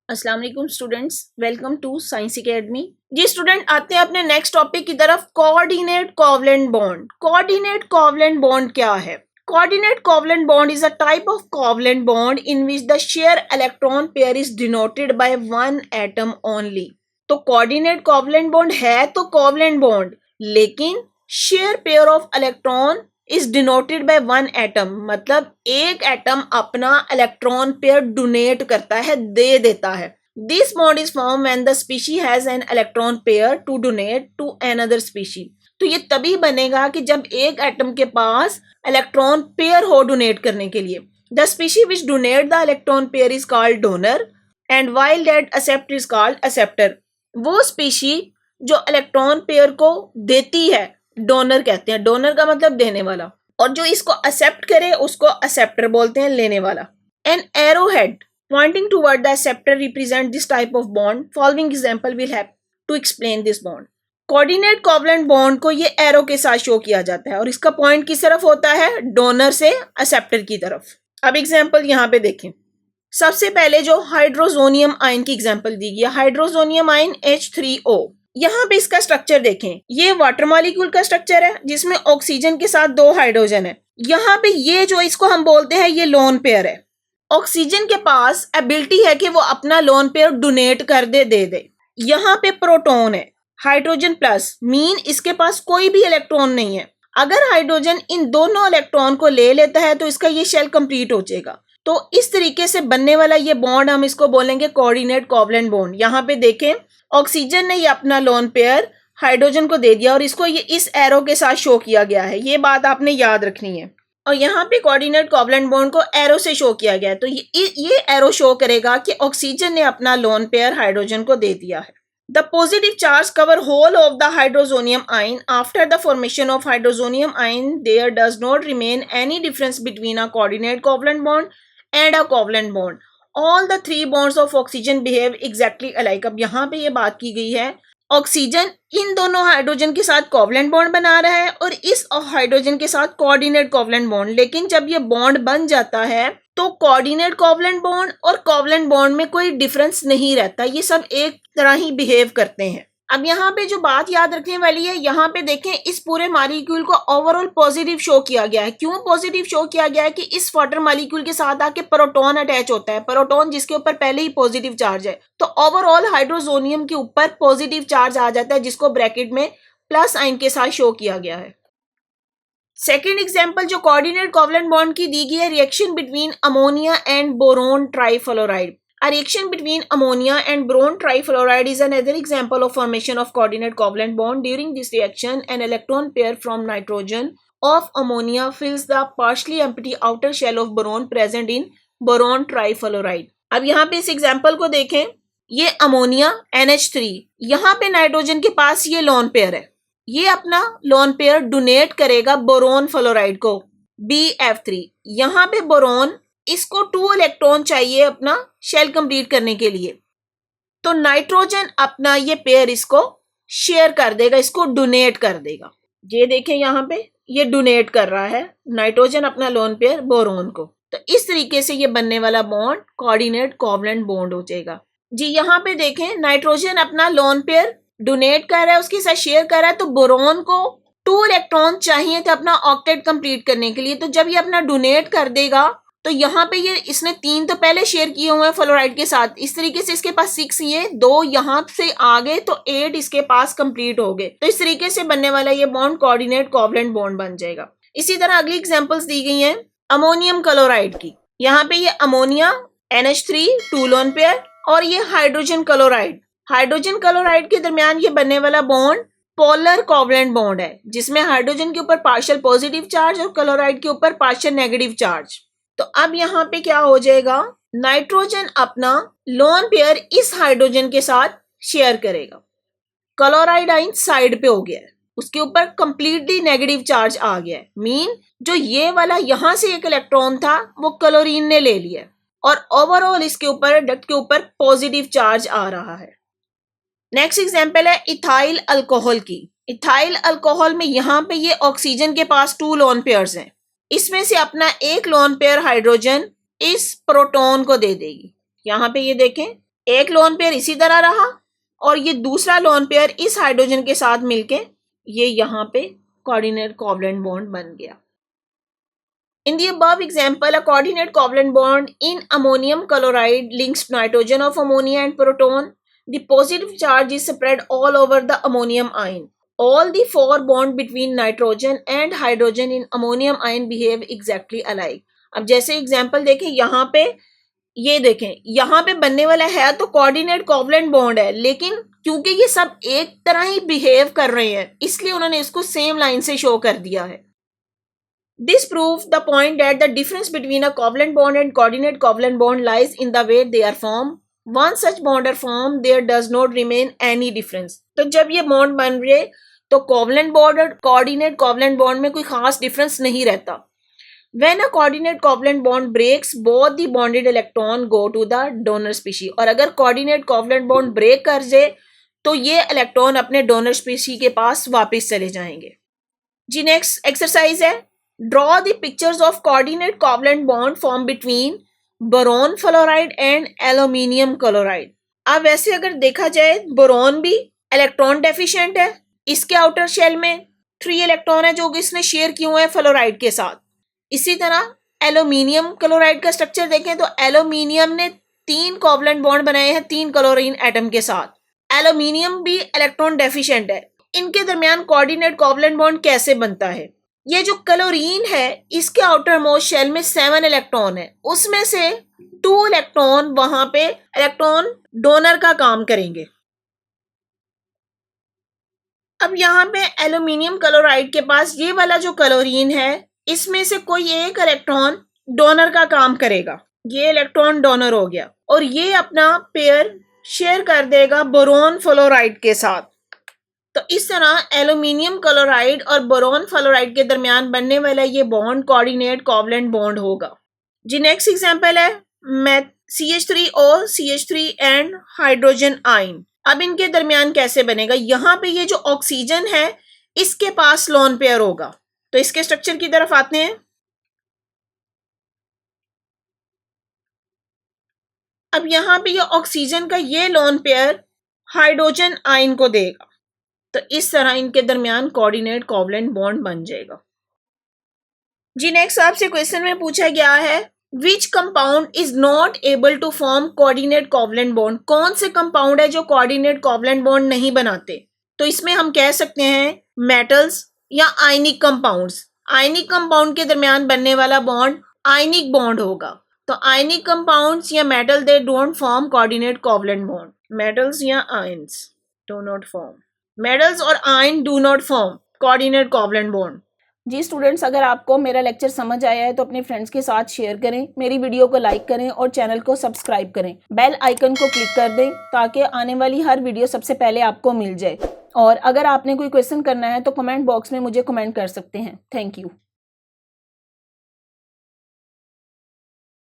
अस्सलाम वालेकुम students, welcome to science academy. जी स्टूडेंट, आते हैं अपने नेक्स्ट टॉपिक की तरफ। Coordinate covalent bond. Coordinate covalent bond क्या है? Coordinate covalent bond is a type of covalent bond in which the shear electron pair is denoted by one atom only। तो coordinate covalent bond है तो covalent bond, लेकिन share pair of electron is denoted by one atom, मतलब एक atom अपना electron pair donate करता है, दे देता है। This bond is form when the species has an electron pair to donate to another species. तो ये तभी बनेगा कि जब एक एटम के पास इलेक्ट्रॉन पेयर हो डोनेट करने के लिए। The species which donate the electron pair is called donor and while that accept is called acceptor. वो स्पीशी जो इलेक्ट्रॉन पेयर को देती है डोनर कहते हैं। डोनर का मतलब देने वाला, और जो इसको एक्सेप्ट करे उसको एक्सेप्टर बोलते हैं, लेने वाला। An arrow head pointing toward the acceptor represent this type of bond. Following example will help to explain this bond. Coordinate covalent bond को ये एरो के साथ शो किया जाता है और इसका पॉइंट किस तरफ होता है? डोनर से एक्सेप्टर की तरफ। अब एग्जाम्पल यहाँ पे देखें। सबसे पहले जो हाइड्रोजोनियम आयन की एग्जाम्पल दी गई, हाइड्रोजोनियम आयन H3O। यहाँ पे इसका स्ट्रक्चर देखें, ये वाटर मॉलिक्यूल का स्ट्रक्चर है जिसमें ऑक्सीजन के साथ दो हाइड्रोजन है। यहाँ पे ये जो इसको हम बोलते हैं ये लोन पेयर है। ऑक्सीजन के पास एबिलिटी है कि वो अपना लोन पेयर डोनेट कर दे, दे दे। यहाँ पे प्रोटॉन है, हाइड्रोजन प्लस, मीन इसके पास कोई भी इलेक्ट्रॉन नहीं है। अगर हाइड्रोजन इन दोनों इलेक्ट्रॉन को ले लेता है तो इसका ये शेल कंप्लीट हो जाएगा। तो इस तरीके से बनने वाला ये बॉन्ड हम इसको बोलेंगे कोऑर्डिनेट कोवलेंट बॉन्ड। यहाँ पे देखें, ऑक्सीजन ने ये अपना लोन पेयर हाइड्रोजन को दे दिया और इसको ये इस एरो के साथ शो किया गया है। ये बात आपने याद रखनी है। और यहाँ पे कोऑर्डिनेट कोवलेंट बॉन्ड को एरो से शो किया गया है, तो ये एरो शो करेगा कि ऑक्सीजन ने अपना लोन पेयर हाइड्रोजन को दे दिया है। The positive charge cover whole of the hydrozonium ion. After the formation of hydrozonium ion, there does not remain any difference between a coordinate covalent bond and a covalent bond. All the three bonds of oxygen behave exactly alike. अब यहाँ पे ये बात की गई है, oxygen in दोनों hydrogen के साथ कोवलेंट बॉन्ड बना रहा है और इस हाइड्रोजन के साथ कोऑर्डिनेट कोवलेंट बॉन्ड। लेकिन जब ये बॉन्ड बन जाता है तो कोऑर्डिनेट कोवलेंट बॉन्ड और कोवलेंट बॉन्ड में कोई डिफरेंस नहीं रहता, ये सब एक तरह ही बिहेव करते हैं। अब यहाँ पे जो बात याद रखने वाली है, यहाँ पे देखें, इस पूरे मॉलिक्यूल को ओवरऑल पॉजिटिव शो किया गया है। क्यों पॉजिटिव शो किया गया है? कि इस वाटर मॉलिक्यूल के साथ आके प्रोटॉन अटैच होता है, प्रोटॉन जिसके ऊपर पहले ही पॉजिटिव चार्ज है, तो ओवरऑल हाइड्रोजोनियम के ऊपर पॉजिटिव चार्ज आ जाता है, जिसको ब्रैकेट में प्लस साइन के साथ शो किया गया है। सेकेंड एग्जाम्पल जो कोऑर्डिनेट कोवलेंट बॉन्ड की दी गई है, reaction between ammonia and boron trifluoride. A reaction between ammonia and boron trifluoride is another example of formation of coordinate covalent bond. During this reaction, an electron pair from nitrogen of ammonia fills the partially empty outer shell of boron present in boron trifluoride. अब यहाँ पे इस example को देखें, ये ammonia NH3, यहाँ पे nitrogen के पास ये लोन पेयर है, ये अपना लोन पेयर डोनेट करेगा बोरोन फ्लोराइड को BF3। यहाँ पे बोरोन, इसको 2 इलेक्ट्रॉन चाहिए अपना शेल कंप्लीट करने के लिए, तो नाइट्रोजन अपना ये पेयर इसको शेयर कर देगा, इसको डोनेट कर देगा। ये देखें यहाँ पे ये डोनेट कर रहा है नाइट्रोजन अपना लोन पेयर बोरोन को। तो इस तरीके से ये बनने वाला बॉन्ड कोऑर्डिनेट कोवलेंट बॉन्ड हो जाएगा। जी यहाँ पे देखें, नाइट्रोजन अपना लोन पेयर डोनेट कर रहा है, उसके साथ शेयर कर रहा है, तो बोरोन को 2 इलेक्ट्रॉन चाहिए थे अपना ऑक्टेट कंप्लीट करने के लिए। तो जब ये अपना डोनेट कर देगा तो यहाँ पे ये इसने 3 तो पहले शेयर किए हुए हैं फ्लोराइड के साथ, इस तरीके से इसके पास 6, ये 2 यहाँ से आ गए तो 8 इसके पास कंप्लीट हो गए। तो इस तरीके से बनने वाला ये बॉन्ड कोऑर्डिनेट कोवलेंट बॉन्ड बन जाएगा। इसी तरह अगली एग्जांपल्स दी गई हैं अमोनियम क्लोराइड की। यहाँ पे ये अमोनिया NH3 2 लोन पेयर और ये हाइड्रोजन क्लोराइड। हाइड्रोजन क्लोराइड के दरमियान ये बनने वाला बॉन्ड पोलर कोवलेंट बॉन्ड है, जिसमें हाइड्रोजन के ऊपर पार्शियल पॉजिटिव चार्ज और क्लोराइड के ऊपर पार्शियल नेगेटिव चार्ज। तो अब यहाँ पे क्या हो जाएगा, नाइट्रोजन अपना लोन पेयर इस हाइड्रोजन के साथ शेयर करेगा। क्लोराइड आयन साइड पे हो गया है, उसके ऊपर कंप्लीटली नेगेटिव चार्ज आ गया है, मीन जो ये वाला यहाँ से एक इलेक्ट्रॉन था वो क्लोरीन ने ले लिया और ओवरऑल इसके ऊपर डक्ट के ऊपर पॉजिटिव चार्ज आ रहा है। नेक्स्ट एग्जाम्पल है इथाइल अल्कोहल की। इथाइल अल्कोहल में यहाँ पे ये ऑक्सीजन के पास 2 लोन पेयर्स हैं, इसमें से अपना एक लोन पेयर हाइड्रोजन इस प्रोटॉन को दे देगी। यहाँ पे ये देखें, एक लोन पेयर इसी तरह रहा और ये दूसरा लोन पेयर इस हाइड्रोजन के साथ मिलके ये यहाँ पे कोऑर्डिनेट कोवलेंट बॉन्ड बन गया. In the above example, a coordinate covalent bond in ammonium chloride links nitrogen of ammonia and proton. The positive charge is spread all over the ammonium ion. All the four bonds between nitrogen and hydrogen in ammonium ion behave exactly alike. अब जैसे example देखें, यहाँ पे ये देखें, यहाँ पे बनने वाला है तो कोऑर्डिनेट कोवलेंट बॉन्ड है, लेकिन क्योंकि ये सब एक तरह ही बिहेव कर रहे हैं इसलिए उन्होंने इसको सेम लाइन से शो कर दिया है. This proves the point that the difference between a covalent bond and coordinate covalent bond lies in the way they are formed. Once such bond are formed, there does not remain any difference. तो जब ये bond बन रहे तो covalent bond और coordinate covalent bond में कोई खास difference नहीं रहता. When a coordinate covalent bond breaks, both the bonded electron go to the donor species. और अगर coordinate covalent bond break कर जाए तो ये इलेक्ट्रॉन अपने डोनर स्पीशी के पास वापस चले जाएंगे. जी नेक्स्ट एक्सरसाइज है, draw the pictures of coordinate covalent bond formed between boron fluoride and aluminium chloride. अब वैसे अगर देखा जाए बोरोन भी इलेक्ट्रॉन डेफिशिएंट है, इसके आउटर शेल में 3 इलेक्ट्रॉन है जो कि इसने शेयर किए हुए हैं फ्लोराइड के साथ. इसी तरह एल्यूमिनियम क्लोराइड का स्ट्रक्चर देखें तो एल्यूमिनियम ने 3 कोवलेंट बॉन्ड बनाए हैं 3 क्लोरीन एटम के साथ. एल्यूमिनियम भी इलेक्ट्रॉन डेफिशिएंट है. इनके दरमियान कोऑर्डिनेट कोवलेंट बॉन्ड कैसे बनता है? ये जो क्लोरीन है इसके आउटर मोस्ट शेल में 7 इलेक्ट्रॉन है, उसमें से 2 इलेक्ट्रॉन वहां पे इलेक्ट्रॉन डोनर का काम करेंगे. अब यहाँ पे एल्यूमिनियम क्लोराइड के पास ये वाला जो क्लोरीन है इसमें से कोई एक इलेक्ट्रॉन डोनर का काम करेगा. ये इलेक्ट्रॉन डोनर हो गया और ये अपना पेयर शेयर कर देगा बोरोन फ्लोराइड के साथ. तो इस तरह एल्यूमिनियम क्लोराइड और बोरोन फ्लोराइड के दरमियान बनने वाला ये बॉन्ड कोऑर्डिनेट कोवलेंट बॉन्ड होगा. जी नेक्स्ट एग्जांपल है CH3O CH3 and hydrogen ion. अब इनके दरमियान कैसे बनेगा? यहाँ पे ये जो ऑक्सीजन है इसके पास लोन पेयर होगा. तो इसके स्ट्रक्चर की तरफ आते हैं. अब यहाँ पे ये ऑक्सीजन का ये लोन पेयर हाइड्रोजन आयन को देगा. तो इस तरह इनके दरमियान कोऑर्डिनेट कोवलेंट बॉन्ड बन जाएगा. जी नेक्स्ट आपसे क्वेश्चन में पूछा गया है which compound is not able to form coordinate covalent bond. कौन से कंपाउंड है जो कोऑर्डिनेट कोवलेंट बॉन्ड नहीं बनाते? तो इसमें हम कह सकते हैं मेटल्स या आयनिक कंपाउंड्स. आयनिक कंपाउंड के दरमियान बनने वाला बॉन्ड आयनिक बॉन्ड होगा. तो आयनिक कंपाउंड्स या metal they don't form coordinate covalent bond. Metals या ions do not form. Metals और ion do not form coordinate covalent bond. जी स्टूडेंट्स, अगर आपको मेरा लेक्चर समझ आया है तो अपने फ्रेंड्स के साथ शेयर करें, मेरी वीडियो को लाइक करें और चैनल को सब्सक्राइब करें. बेल आइकन को क्लिक कर दें ताकि आने वाली हर वीडियो सबसे पहले आपको मिल जाए. और अगर आपने कोई क्वेश्चन करना है तो कमेंट बॉक्स में मुझे कमेंट कर सकते हैं. Thank you.